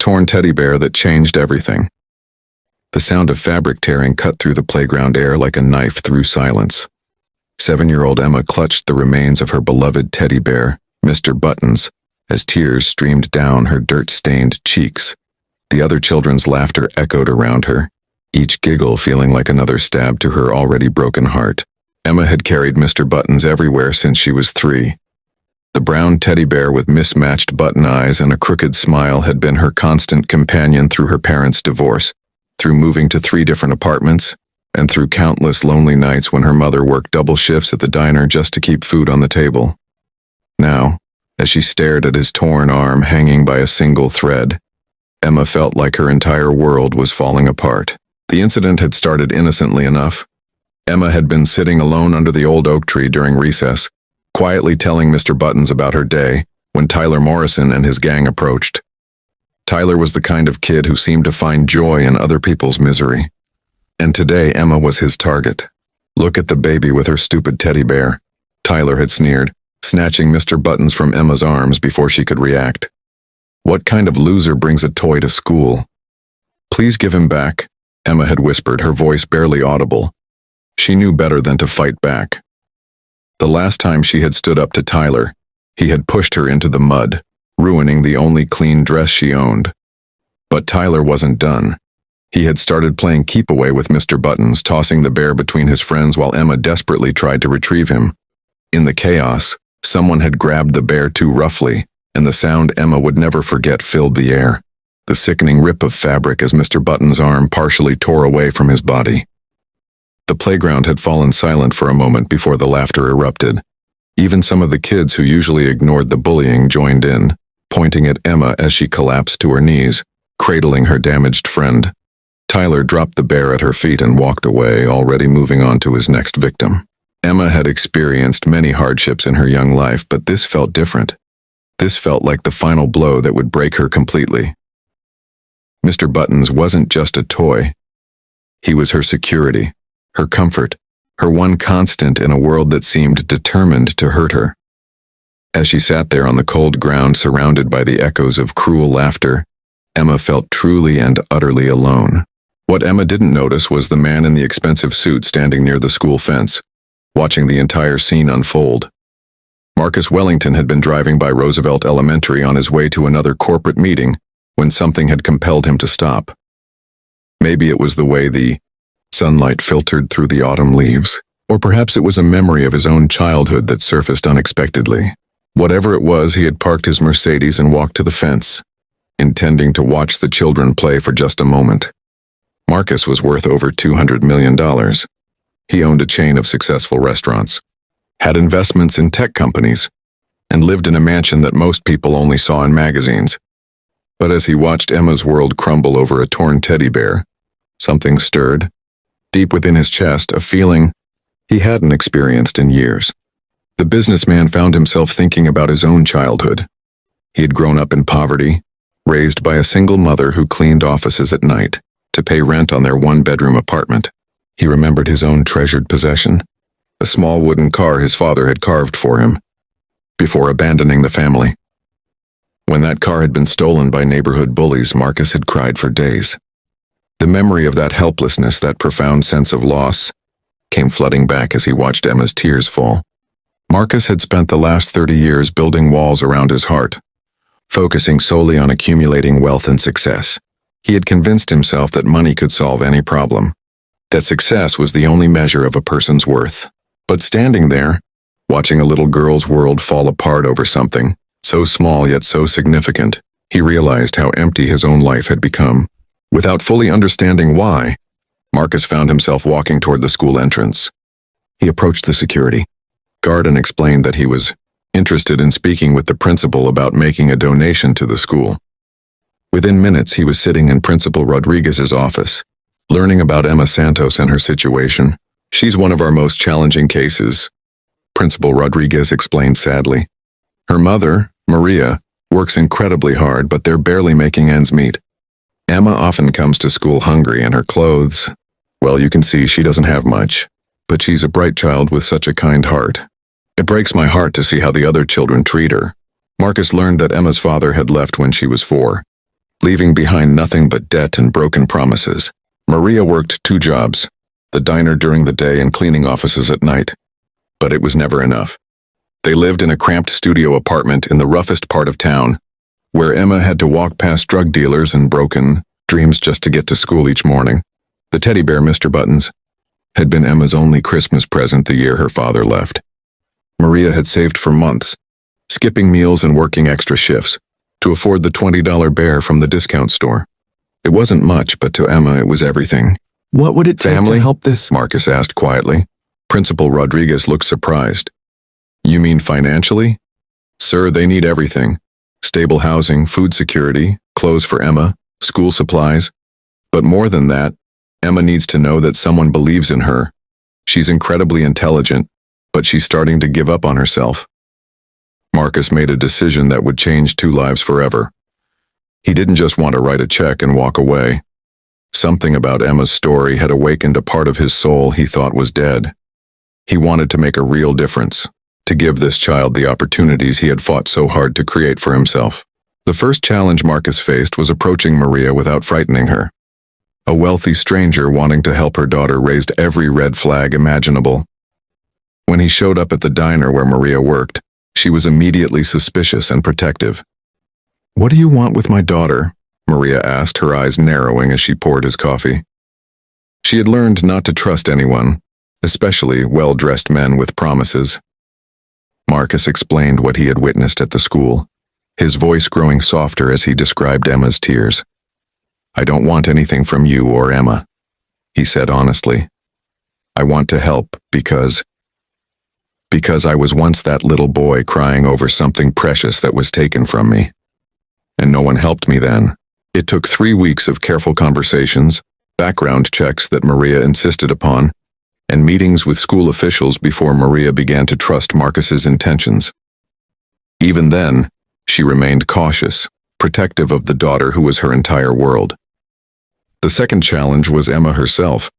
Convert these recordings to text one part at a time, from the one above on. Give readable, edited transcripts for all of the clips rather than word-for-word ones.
torn teddy bear that changed everything. The sound of fabric tearing cut through the playground air like a knife through silence. 7-year-old Emma clutched the remains of her beloved teddy bear, Mr. Buttons, as tears streamed down her dirt-stained cheeks. The other children's laughter echoed around her, each giggle feeling like another stab to her already broken heart. Emma had carried Mr. Buttons everywhere since she was 3. The brown teddy bear with mismatched button eyes and a crooked smile had been her constant companion through her parents' divorce, through moving to 3 different apartments, and through countless lonely nights when her mother worked double shifts at the diner just to keep food on the table. Now, as she stared at his torn arm hanging by a single thread, Emma felt like her entire world was falling apart. The incident had started innocently enough. Emma had been sitting alone under the old oak tree during recess, quietly telling Mr. Buttons about her day, when Tyler Morrison and his gang approached. Tyler was the kind of kid who seemed to find joy in other people's misery. And today Emma was his target. "Look at the baby with her stupid teddy bear," Tyler had sneered, snatching Mr. Buttons from Emma's arms before she could react. "What kind of loser brings a toy to school?" "Please give him back," Emma had whispered, her voice barely audible. She knew better than to fight back. The last time she had stood up to Tyler, he had pushed her into the mud, ruining the only clean dress she owned. But Tyler wasn't done. He had started playing keep-away with Mr. Buttons, tossing the bear between his friends while Emma desperately tried to retrieve him. In the chaos, someone had grabbed the bear too roughly, and the sound Emma would never forget filled the air. The sickening rip of fabric as Mr. Buttons' arm partially tore away from his body. The playground had fallen silent for a moment before the laughter erupted. Even some of the kids who usually ignored the bullying joined in, pointing at Emma as she collapsed to her knees, cradling her damaged friend. Tyler dropped the bear at her feet and walked away, already moving on to his next victim. Emma had experienced many hardships in her young life, but this felt different. This felt like the final blow that would break her completely. Mr. Buttons wasn't just a toy. He was her security, her comfort, her one constant in a world that seemed determined to hurt her. As she sat there on the cold ground surrounded by the echoes of cruel laughter, Emma felt truly and utterly alone. What Emma didn't notice was the man in the expensive suit standing near the school fence, watching the entire scene unfold. Marcus Wellington had been driving by Roosevelt Elementary on his way to another corporate meeting when something had compelled him to stop. Maybe it was the way the sunlight filtered through the autumn leaves, or perhaps it was a memory of his own childhood that surfaced unexpectedly. Whatever it was, he had parked his Mercedes and walked to the fence, intending to watch the children play for just a moment. Marcus was worth over $200 million. He owned a chain of successful restaurants, had investments in tech companies, and lived in a mansion that most people only saw in magazines. But as he watched Emma's world crumble over a torn teddy bear, something stirred, deep within his chest, a feeling he hadn't experienced in years. The businessman found himself thinking about his own childhood. He had grown up in poverty, raised by a single mother who cleaned offices at night to pay rent on their 1-bedroom apartment. He remembered his own treasured possession, a small wooden car his father had carved for him, before abandoning the family. When that car had been stolen by neighborhood bullies, Marcus had cried for days. The memory of that helplessness, that profound sense of loss, came flooding back as he watched Emma's tears fall. Marcus had spent the last 30 years building walls around his heart, focusing solely on accumulating wealth and success. He had convinced himself that money could solve any problem, that success was the only measure of a person's worth. But standing there, watching a little girl's world fall apart over something so small yet so significant, he realized how empty his own life had become. Without fully understanding why, Marcus found himself walking toward the school entrance. He approached the security guard and explained that he was interested in speaking with the principal about making a donation to the school. Within minutes, he was sitting in Principal Rodriguez's office, learning about Emma Santos and her situation. "She's one of our most challenging cases," Principal Rodriguez explained sadly. "Her mother, Maria, works incredibly hard, but they're barely making ends meet. Emma often comes to school hungry, and her clothes, well, you can see she doesn't have much. But she's a bright child with such a kind heart. It breaks my heart to see how the other children treat her." Marcus learned that Emma's father had left when she was 4. leaving behind nothing but debt and broken promises. Maria worked 2 jobs, the diner during the day and cleaning offices at night. But it was never enough. They lived in a cramped studio apartment in the roughest part of town, where Emma had to walk past drug dealers and broken dreams just to get to school each morning. The teddy bear, Mr. Buttons, had been Emma's only Christmas present the year her father left. Maria had saved for months, skipping meals and working extra shifts, to afford the $20 bear from the discount store. It wasn't much, but to Emma it was everything. What would it take to help this? Marcus asked quietly. Principal Rodriguez looked surprised. You mean financially? Sir, they need everything. Stable housing, food security, clothes for Emma, school supplies. But more than that, Emma needs to know that someone believes in her. She's incredibly intelligent, but she's starting to give up on herself. Marcus made a decision that would change 2 lives forever. He didn't just want to write a check and walk away. Something about Emma's story had awakened a part of his soul he thought was dead. He wanted to make a real difference, to give this child the opportunities he had fought so hard to create for himself. The first challenge Marcus faced was approaching Maria without frightening her. A wealthy stranger wanting to help her daughter raised every red flag imaginable. When he showed up at the diner where Maria worked, she was immediately suspicious and protective. "What do you want with my daughter?" Maria asked, her eyes narrowing as she poured his coffee. She had learned not to trust anyone, especially well-dressed men with promises. Marcus explained what he had witnessed at the school, his voice growing softer as he described Emma's tears. "I don't want anything from you or Emma," he said honestly. "I want to help because I was once that little boy crying over something precious that was taken from me. And no one helped me then." It took 3 weeks of careful conversations, background checks that Maria insisted upon, and meetings with school officials before Maria began to trust Marcus's intentions. Even then, she remained cautious, protective of the daughter who was her entire world. The second challenge was Emma herself.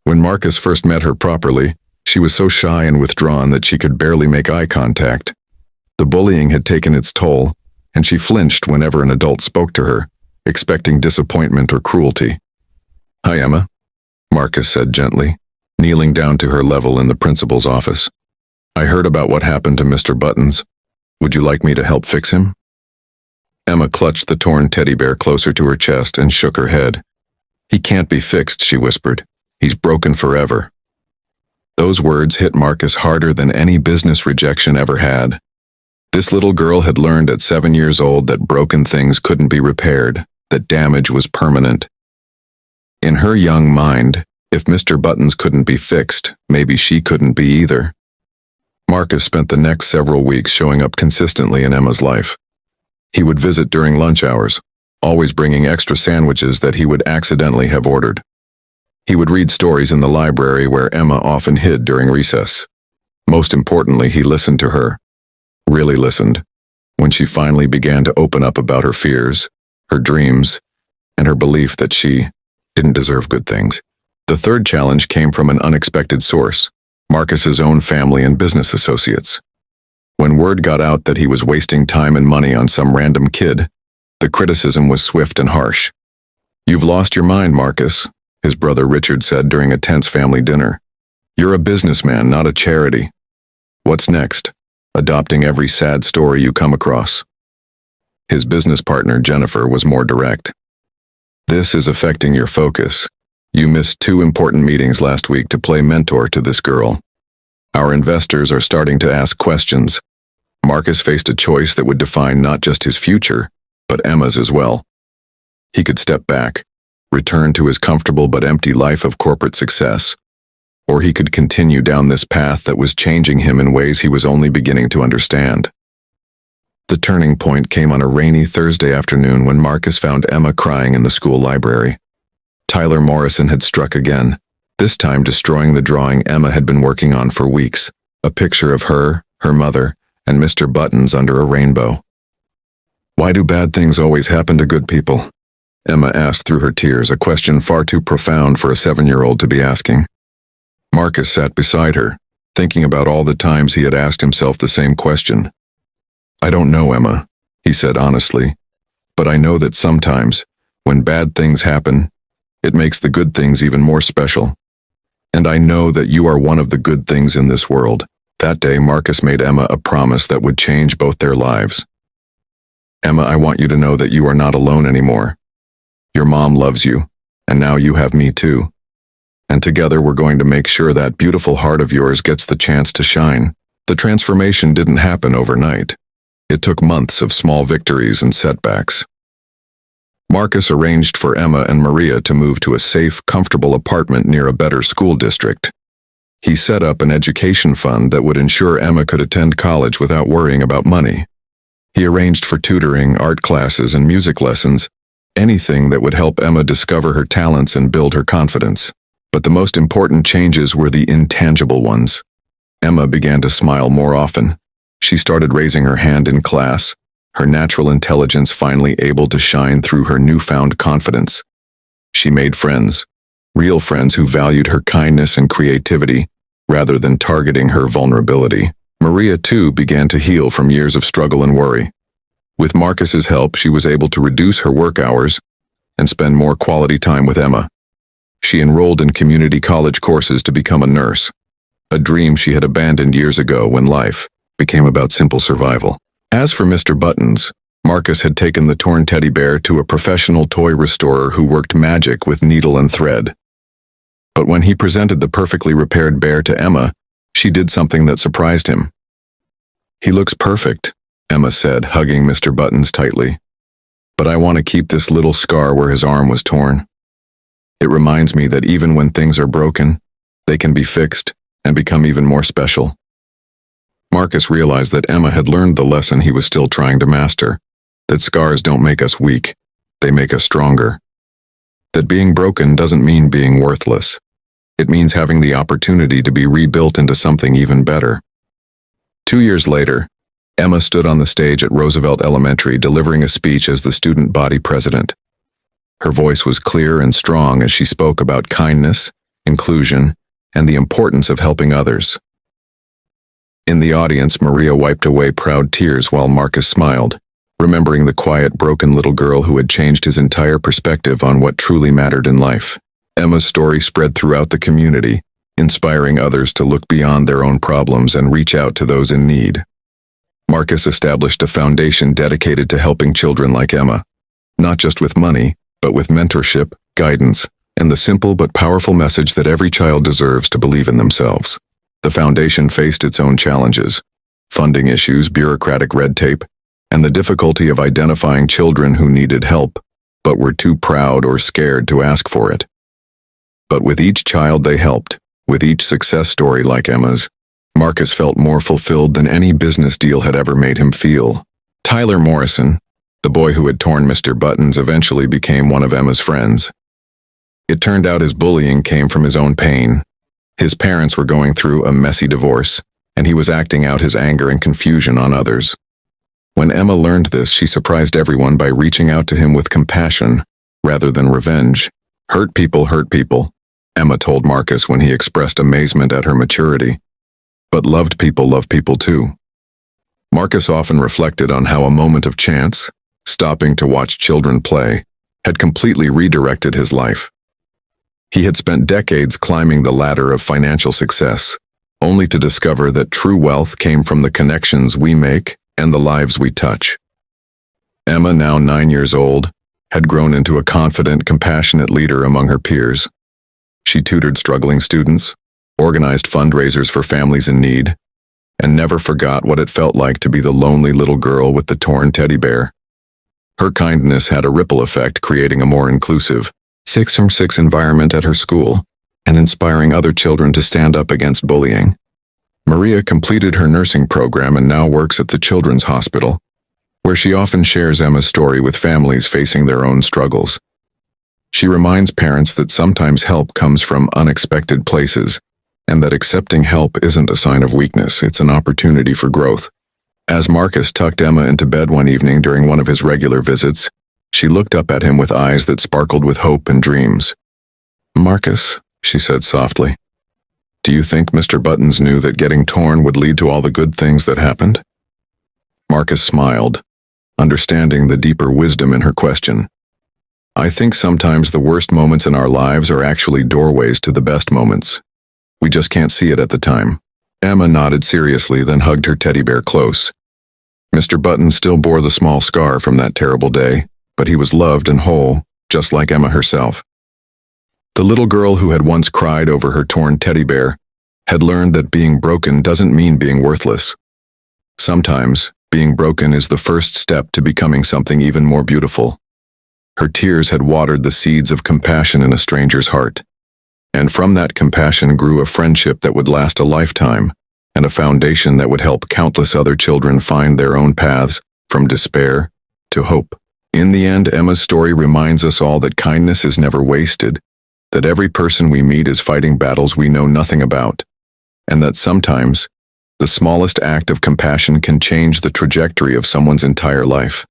When Marcus first met her properly, she was so shy and withdrawn that she could barely make eye contact. The bullying had taken its toll, and she flinched whenever an adult spoke to her, expecting disappointment or cruelty. "Hi, Emma," Marcus said gently, kneeling down to her level in the principal's office. "I heard about what happened to Mr. Buttons. Would you like me to help fix him?" Emma clutched the torn teddy bear closer to her chest and shook her head. "He can't be fixed," she whispered. "He's broken forever." Those words hit Marcus harder than any business rejection ever had. This little girl had learned at 7 years old that broken things couldn't be repaired, that damage was permanent. In her young mind, if Mr. Buttons couldn't be fixed, maybe she couldn't be either. Marcus spent the next several weeks showing up consistently in Emma's life. He would visit during lunch hours, always bringing extra sandwiches that he would accidentally have ordered. He would read stories in the library where Emma often hid during recess. Most importantly, he listened to her. Really listened, when she finally began to open up about her fears, her dreams, and her belief that she didn't deserve good things. The third challenge came from an unexpected source, Marcus's own family and business associates. When word got out that he was wasting time and money on some random kid, the criticism was swift and harsh. "You've lost your mind, Marcus," his brother Richard said during a tense family dinner. "You're a businessman, not a charity. What's next? Adopting every sad story you come across?" His business partner, Jennifer, was more direct. "This is affecting your focus. You missed 2 important meetings last week to play mentor to this girl. Our investors are starting to ask questions." Marcus faced a choice that would define not just his future, but Emma's as well. He could step back, return to his comfortable but empty life of corporate success, or he could continue down this path that was changing him in ways he was only beginning to understand. The turning point came on a rainy Thursday afternoon when Marcus found Emma crying in the school library. Tyler Morrison had struck again, this time destroying the drawing Emma had been working on for weeks, a picture of her, her mother, and Mr. Buttons under a rainbow. "Why do bad things always happen to good people?" Emma asked through her tears, a question far too profound for a 7-year-old to be asking. Marcus sat beside her, thinking about all the times he had asked himself the same question. "I don't know, Emma," he said honestly, But I know that sometimes, when bad things happen, it makes the good things even more special. And I know that you are one of the good things in this world. That day, Marcus made Emma a promise that would change both their lives. Emma, I want you to know that you are not alone anymore. Your mom loves you, and now you have me too. And together we're going to make sure that beautiful heart of yours gets the chance to shine. The transformation didn't happen overnight. It took months of small victories and setbacks. Marcus arranged for Emma and Maria to move to a safe, comfortable apartment near a better school district. He set up an education fund that would ensure Emma could attend college without worrying about money. He arranged for tutoring, art classes, and music lessons, anything that would help Emma discover her talents and build her confidence. But the most important changes were the intangible ones. Emma began to smile more often. She started raising her hand in class, her natural intelligence finally able to shine through her newfound confidence. She made friends, real friends who valued her kindness and creativity, rather than targeting her vulnerability. Maria, too, began to heal from years of struggle and worry. With Marcus's help, she was able to reduce her work hours and spend more quality time with Emma. She enrolled in community college courses to become a nurse, a dream she had abandoned years ago when life became about simple survival. As for Mr. Buttons, Marcus had taken the torn teddy bear to a professional toy restorer who worked magic with needle and thread. But when he presented the perfectly repaired bear to Emma, she did something that surprised him. "He looks perfect," Emma said, hugging Mr. Buttons tightly. "But I want to keep this little scar where his arm was torn. It reminds me that even when things are broken, they can be fixed and become even more special." Marcus realized that Emma had learned the lesson he was still trying to master, that scars don't make us weak, they make us stronger. That being broken doesn't mean being worthless. It means having the opportunity to be rebuilt into something even better. 2 years later, Emma stood on the stage at Roosevelt Elementary delivering a speech as the student body president. Her voice was clear and strong as she spoke about kindness, inclusion, and the importance of helping others. In the audience, Maria wiped away proud tears while Marcus smiled, remembering the quiet, broken little girl who had changed his entire perspective on what truly mattered in life. Emma's story spread throughout the community, inspiring others to look beyond their own problems and reach out to those in need. Marcus established a foundation dedicated to helping children like Emma, not just with money, but with mentorship, guidance, and the simple but powerful message that every child deserves to believe in themselves. The foundation faced its own challenges: funding issues, bureaucratic red tape, and the difficulty of identifying children who needed help, but were too proud or scared to ask for it. But with each child they helped, with each success story like Emma's, Marcus felt more fulfilled than any business deal had ever made him feel. Tyler Morrison, the boy who had torn Mr. Buttons, eventually became one of Emma's friends. It turned out his bullying came from his own pain. His parents were going through a messy divorce, and he was acting out his anger and confusion on others. When Emma learned this, she surprised everyone by reaching out to him with compassion rather than revenge. Hurt people, Emma told Marcus when he expressed amazement at her maturity. But loved people love people too. Marcus often reflected on how a moment of chance, stopping to watch children play, had completely redirected his life. He had spent decades climbing the ladder of financial success, only to discover that true wealth came from the connections we make and the lives we touch. Emma, now 9 years old, had grown into a confident, compassionate leader among her peers. She tutored struggling students, organized fundraisers for families in need, and never forgot what it felt like to be the lonely little girl with the torn teddy bear. Her kindness had a ripple effect, creating a more inclusive 6-from-6 environment at her school and inspiring other children to stand up against bullying. Maria completed her nursing program and now works at the Children's Hospital, where she often shares Emma's story with families facing their own struggles. She reminds parents that sometimes help comes from unexpected places, and that accepting help isn't a sign of weakness, it's an opportunity for growth. As Marcus tucked Emma into bed one evening during one of his regular visits, she looked up at him with eyes that sparkled with hope and dreams. "Marcus," she said softly, "do you think Mr. Buttons knew that getting torn would lead to all the good things that happened?" Marcus smiled, understanding the deeper wisdom in her question. I think sometimes the worst moments in our lives are actually doorways to the best moments. We just can't see it at the time. Emma nodded seriously, then hugged her teddy bear close. Mr. Button still bore the small scar from that terrible day, but he was loved and whole, just like Emma herself. The little girl who had once cried over her torn teddy bear had learned that being broken doesn't mean being worthless. Sometimes, being broken is the first step to becoming something even more beautiful. Her tears had watered the seeds of compassion in a stranger's heart. And from that compassion grew a friendship that would last a lifetime, and a foundation that would help countless other children find their own paths from despair to hope. In the end, Emma's story reminds us all that kindness is never wasted, that every person we meet is fighting battles we know nothing about, and that sometimes, the smallest act of compassion can change the trajectory of someone's entire life.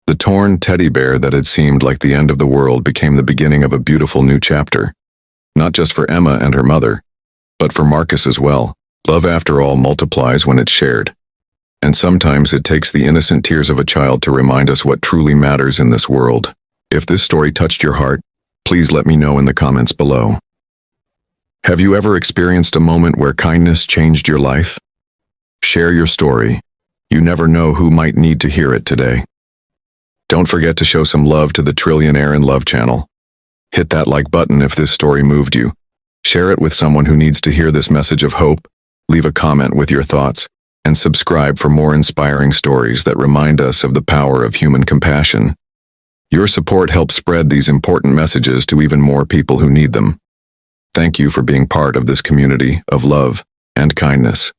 The torn teddy bear that had seemed like the end of the world became the beginning of a beautiful new chapter, not just for Emma and her mother, but for Marcus as well. Love, after all, multiplies when it's shared. And sometimes it takes the innocent tears of a child to remind us what truly matters in this world. If this story touched your heart, please let me know in the comments below. Have you ever experienced a moment where kindness changed your life? Share your story. You never know who might need to hear it today. Don't forget to show some love to the Trillionaire in Love channel. Hit that like button if this story moved you. Share it with someone who needs to hear this message of hope. Leave a comment with your thoughts, and subscribe for more inspiring stories that remind us of the power of human compassion. Your support helps spread these important messages to even more people who need them. Thank you for being part of this community of love and kindness.